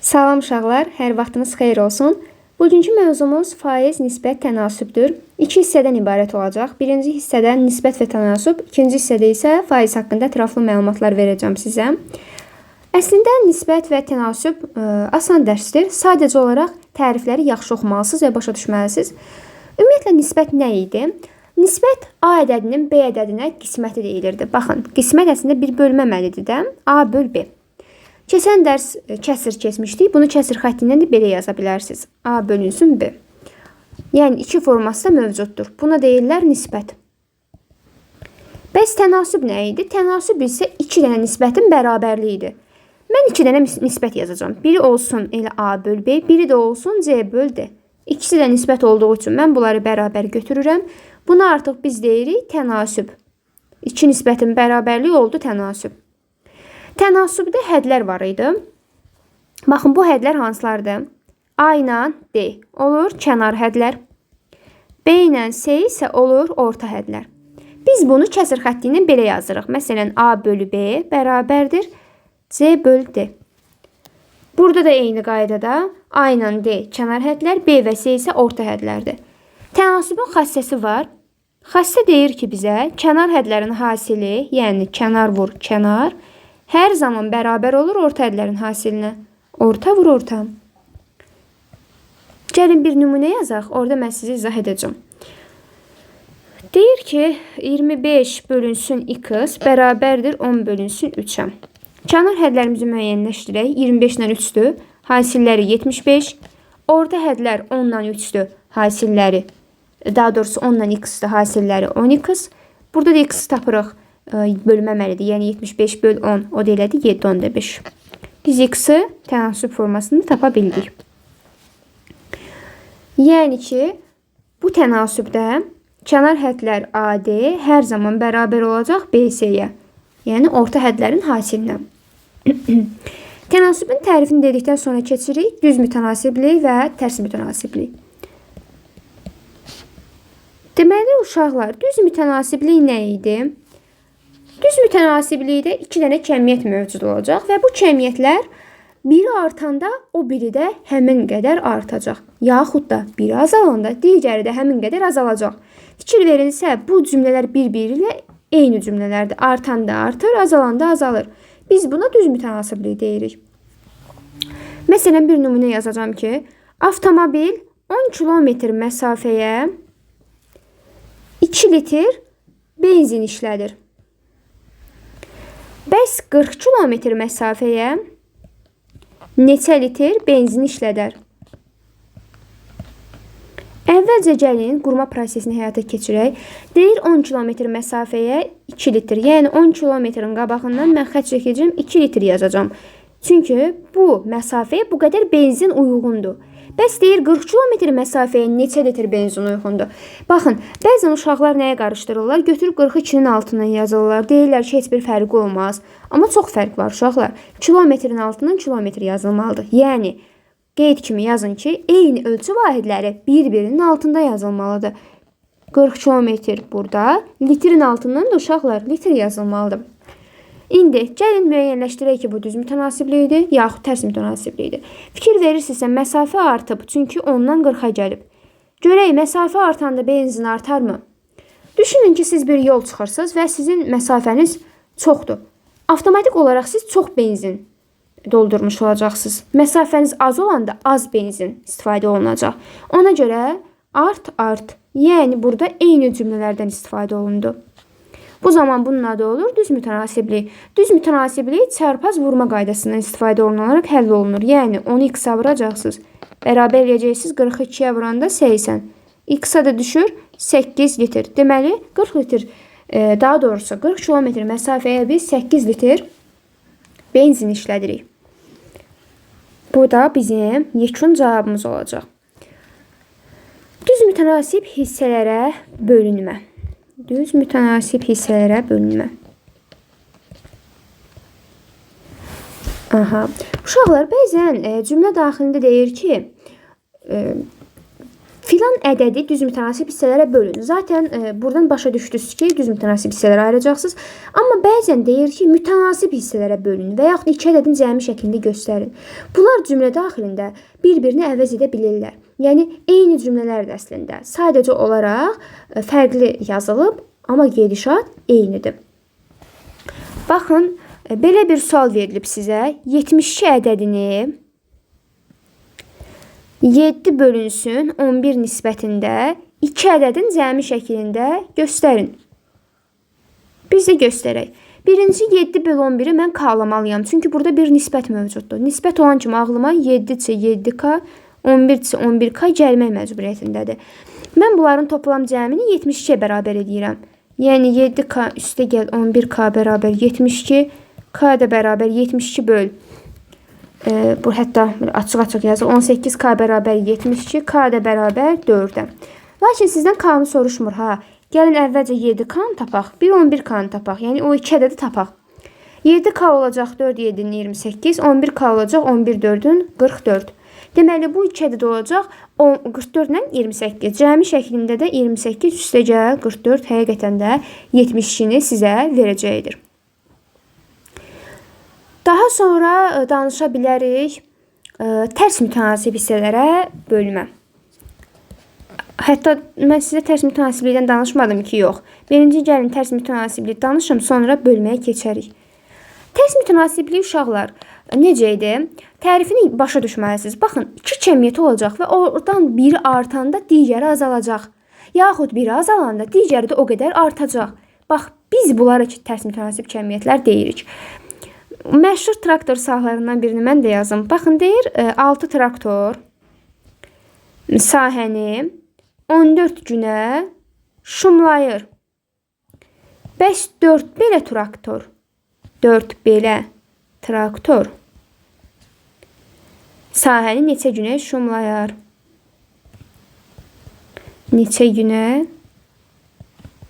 Salam uşaqlar, hər vaxtınız xeyir olsun. Bugünkü mövzumuz faiz, nisbət, tənasübdür. İki hissədən ibarət olacaq. Birinci hissədə nisbət və tənasüb, ikinci hissədə isə faiz haqqında ətraflı məlumatlar verəcəm sizə. Əslində nisbət və tənasüb asan dərsdir. Sadəcə olaraq tərifləri yaxşı oxumalısınız və başa düşməlisiniz. Ümumiyyətlə nisbət nə idi? Nisbət A ədədinin B ədədinə qisməti deyilirdi. Baxın, qismət əslində bir bölmə əməlidir də. A böl B. Keçən dərs kəsr keçmişdik. Bunu kəsr xətti ilə də belə yaza bilərsiniz. A bölünsün B. Yəni iki forması da mövcuddur. Buna deyirlər nisbət. Bəs tənasüb nə idi? Tənasüb isə iki dənə nisbətin bərabərliyidir. Mən iki dənə nisbət yazacağım. Biri olsun elə A böl B, biri də olsun C böl D. İkisi də nisbət olduğu üçün mən bunları bərabər götürürəm. Buna artıq biz deyirik tənasüb. İki nisbətin bərabərliyi oldu tənasüb. Tənasübdə hədlər var idi. Baxın, bu hədlər hansılardır? A ilə D olur kənar hədlər. B ilə C isə olur orta hədlər. Biz bunu kəsr xətti ilə belə yazırıq. Məsələn, A bölü B bərabərdir C bölü D. Burada da eyni qaydada A ilə D kənar hədlər, B və C isə orta hədlərdir. Tənasübün xassəsi var. Xassə deyir ki, bizə kənar hədlərin hasili, yəni kənar vur kənar, hər zaman bərabər olur orta hədlərin hasilinə. Orta vur orta. Gəlin bir nümunə yazaq. Orada mən sizi izah edəcəm. Deyir ki, 25 bölünsün x bərabərdir 10 bölünsün 3-ə. Kənar hədlərimizi müəyyənləşdirək. 25 ilə 3-dür. Hasilləri 75. Orta hədlər 10 ilə 3-dür. Hasilləri, daha doğrusu 10 ilə x-dir. Hasilləri 10x. Burada da x tapırıq. Bölmə əməlidir. Yəni 75 böl 10. O da elədir 7 onda 5. Biz x-i tənasüb formasını tapa bildik. Yəni ki, bu tənasübdə kənar hədlər AD hər zaman bərabər olacaq BC-yə. Yəni orta hədlərin hasilinə. Tənasübün tərifini dedikdən sonra keçirik düz mütənasiblik və tərs mütənasiblik. Deməli uşaqlar, düz mütənasiblik nə idi? Düz mütənasiblikdə iki dənə kəmiyyət mövcud olacaq və bu kəmiyyətlər biri artanda o biri də həmin qədər artacaq. Yaxud da biri azalanda digəri də həmin qədər azalacaq. Fikir verilsə bu cümlələr bir-biri ilə eyni cümlələrdir. Artanda artır, azalanda azalır. Biz buna düz mütənasiblik deyirik. Məsələn, bir nümunə yazacağım ki, avtomobil 10 kilometr məsafəyə 2 litr benzin işlədir. Bəs 40 kilometr məsafəyə neçə litr benzin işlədər? Əvvəlcə gəlin qurma prosesini həyata keçirək. Deyir 10 kilometr məsafəyə 2 litr. Yəni 10 kilometrin qabağından mən xətt çəkəcəm 2 litr yazacağım. Çünki bu məsafəyə bu qədər benzin uyğundur. Bəs deyir 40 kilometr məsafəyə neçə litr benzin uyğundur? Baxın, bəzən uşaqlar nəyə qarışdırırlar? Götürüb 42-nin altından yazırlar. Deyirlər ki, heç bir fərqi olmaz. Amma çox fərq var uşaqlar. Kilometrin altından kilometr yazılmalıdır. Yəni, qeyd kimi yazın ki, eyni ölçü vahidləri bir-birinin altında yazılmalıdır. 40 kilometr burada, litrin altından da uşaqlar litr yazılmalıdır. İndi gəlin müəyyənləşdirək ki, bu düz mütənasiblikdir, yaxud tərs mütənasiblikdir. Fikir verirsinizsə, məsafə artıb, çünki 10-dan 40-a gəlib. Görək, məsafə artanda benzin artarmı? Düşünün ki, siz bir yol çıxırsınız və sizin məsafəniz çoxdur. Avtomatik olaraq siz çox benzin doldurmuş olacaqsınız. Məsafəniz az olanda az benzin istifadə olunacaq. Ona görə art. Yəni, burada eyni cümlələrdən istifadə olundu. Bu zaman bunun adı olur düz mütənasiblik. Düz mütənasiblik çarpaz vurma qaydasından istifadə olunaraq həll olunur. Yəni 10-u x-a vuracaqsınız. Bərabər eləyəcəksiniz 42-yə vuranda 80. X-a da düşür 8 litr. Deməli 40 litr, daha doğrusu 40 kilometr məsafəyə biz 8 litr benzin işlədirik. Bu da bizim yekun cavabımız olacaq. Düz mütənasib hissələrə bölünmə. Düz mütənasib hissələrə bölünmə. Uşaqlar, bəzən cümlə daxilində deyir ki, Filan ədədi düz mütənasib hissələrə bölün. Zaten buradan başa düşdünüz ki, düz mütənasib hissələrə ayıracaqsınız. Amma bəzən deyir ki, mütənasib hissələrə bölün və yaxud iki ədədin cəmi şəklində göstərin. Bunlar cümlə daxilində bir-birini əvəz edə bilirlər. Yəni eyni cümlələrdir əslində. Sadəcə olaraq fərqli yazılıb, amma gedişat eynidir. Baxın, belə bir sual verilib sizə. 72 ədədini 7 bölünsün 11 nisbətində 2 ədədin cəmi şəklində göstərin. Biz də göstərək. Birinci 7 bölü 11-i mən k-lamalıyam. Çünki burada bir nisbət mövcuddur. Nisbət olan kimi ağlıma 7-ci 7k, 11-ci 11k gəlmək məcburiyyətindədir. Mən bunların toplam cəmini 72-yə bərabər edirəm. Yəni 7k üstə gəl 11k bərabər 72, k da bərabər 72 böl. Bu hətta açıq-açıq yazılır. 18k bərabər 72, k da bərabər 4-ə. Lakin sizdən k-nı soruşmur. Gəlin əvvəlcə 7k-nı tapaq, bir 11k-nı tapaq. Yəni o iki ədədi tapaq. 7k olacaq 4 7-nin 28, 11k olacaq 11 4-ün 44. Deməli bu iki ədəd olacaq 44 ilə 28. Cəmi şəklində də 28 üstə gəl 44 həqiqətən də 72-ni sizə verəcəkdir. Daha sonra danışa bilərik tərs mütənasib hissələrə bölmə. Hətta mən sizə tərs mütənasiblikdən danışmadım ki, yox. Birinci gəlin tərs mütənasiblik danışım, sonra bölməyə keçərik. Tərs mütənasiblik uşaqlar necə idi? Tərifini başa düşməlisiniz. Baxın, iki kəmiyyəti olacaq və oradan biri artanda digəri azalacaq. Yaxud biri azalanda digəri də o qədər artacaq. Bax, biz bunlara ki, tərs mütənasib kəmiyyətlər deyirik. Məşhur traktor sahələrinin birini mən də yazım. Baxın, deyir 6 traktor sahəni 14 günə şumlayır. Bəs 4 belə traktor, 4 belə traktor sahəni neçə günə şumlayar? Neçə günə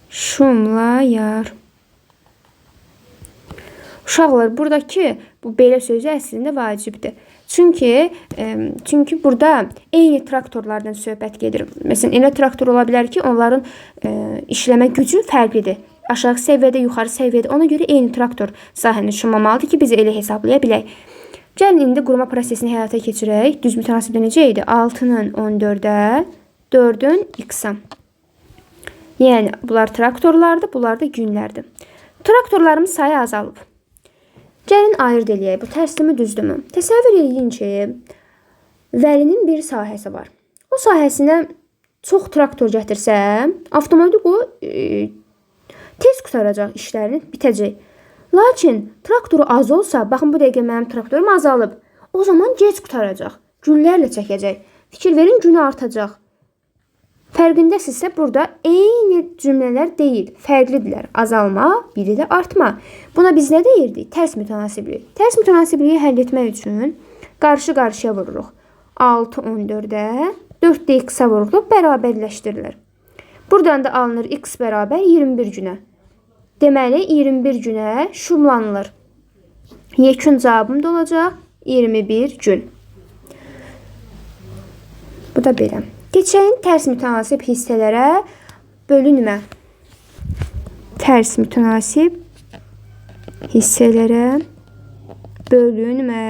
şumlayar? Uşaqlar, buradakı bu belə sözü əslində vacibdir. Çünki burada eyni traktorlardan söhbət gedir. Məsələn, elə traktor ola bilər ki, onların işləmə gücü fərqlidir. Aşağı səviyyədə, yuxarı səviyyədə. Ona görə eyni traktor sahəni şumlamalıdır ki, biz elə hesablaya bilək. Gəlin indi qurma prosesini həyata keçirək. Düz mütənasibdə necə idi? 6-nın 14-ə, 4-ün x-a. Yəni, bunlar traktorlardır, bunlar da günlərdir. Traktorlarımız sayı azalıb. Gəlin ayırt eləyək. Bu tərslimi düzdürmü? Təsəvvür edin ki, Vəlinin bir sahəsi var. O sahəsinə çox traktor gətirsəm, avtomatik o tez qutaracaq işlərini, bitəcək. Lakin traktoru az olsa, baxın bu dəqiqə mənim traktorum azalıb. O zaman gec qutaracaq. Günlərlə çəkəcək. Fikir verin, günü artacaq. Fərqindəsinizsə, burada eyni cümlələr deyil, fərqlidirlər. Azalma, biri də artma. Buna biz nə deyirdik? Tərs mütənasiblik. Tərs mütənasibliyi həll etmək üçün qarşı-qarşıya vururuq. 6 14-ə, 4 də x-a vurulub, bərabərləşdirilir. Buradan da alınır x bərabər 21 günə. Deməli, 21 günə şumlanılır. Yekun cavabım da olacaq 21 gün. Bu da belə. Keçəyin tərs mütənasib hissələrə bölünmə. Tərs mütənasib hissələrə bölünmə.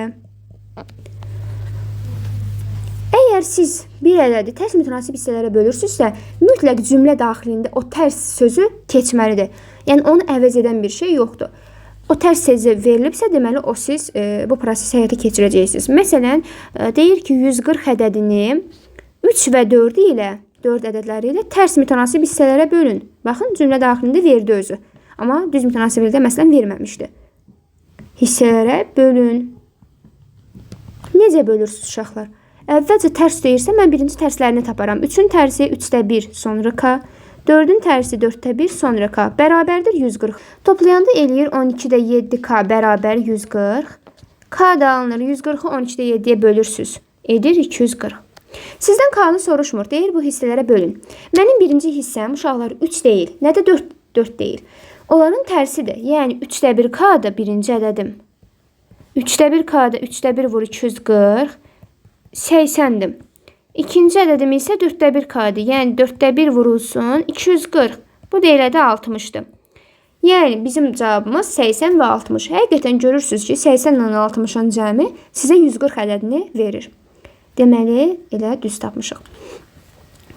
Əgər siz bir ədədi tərs mütənasib hissələrə bölürsünüzsə, mütləq cümlə daxilində o tərs sözü keçməlidir. Yəni, onu əvəz edən bir şey yoxdur. O tərs sözü verilibsə, deməli, o siz bu prosesi həyata keçirəcəksiniz. Məsələn, deyir ki, 140 ədədini 3 və 4 ilə, 4 ədədləri ilə tərs mütənasib hissələrə bölün. Baxın, cümlə daxilində verdi özü. Amma düz mütənasiblikdə məsələn verməmişdi. Hissələrə bölün. Necə bölürsünüz uşaqlar? Əvvəlcə tərs deyirsə, mən birinci tərslərini taparam. 3-ün tərsi 3-də 1, sonra k. 4-ün tərsi 4-də 1, sonra k. Bərabərdir 140. Toplayanda eləyir 12-də 7k bərabər 140. K da alınır. 140-ı 12-də 7-yə bölürsünüz. Edir 240. Sizdən k-nı soruşmur. Deyir, bu hissələrə bölün. Mənim birinci hissəm uşaqlar 3 deyil. Nə də 4 deyil. Onların tərsidir. Yəni 3-də 1 k da birinci ədədim. 3-də 1 k da 3-də 1 vur 240. 80'dim. İkinci ədədim isə 4/1 k'dır. Yəni 4/1 vurulsun 240. Bu da elə də 60-dır. Yəni bizim cavabımız 80 və 60. Həqiqətən görürsünüz ki, 80 ilə 60-ın cəmi sizə 140 ədədini verir. Deməli, elə düz tapmışıq.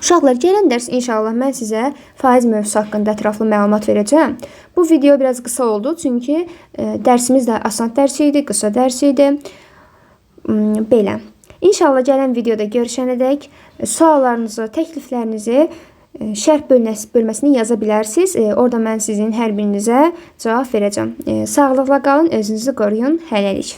Uşaqlar, gələn dərs inşallah mən sizə faiz mövzusu haqqında ətraflı məlumat verəcəm. Bu video biraz qısa oldu, çünki dərsimiz də asan dərs idi, qısa dərs idi. Belə. İnşallah gələn videoda görüşənədək suallarınızı, təkliflərinizi şərh bölməsini yaza bilərsiniz. Orada mən sizin hər birinizə cavab verəcəm. Sağlıqla qalın, özünüzü qoruyun. Hələlik.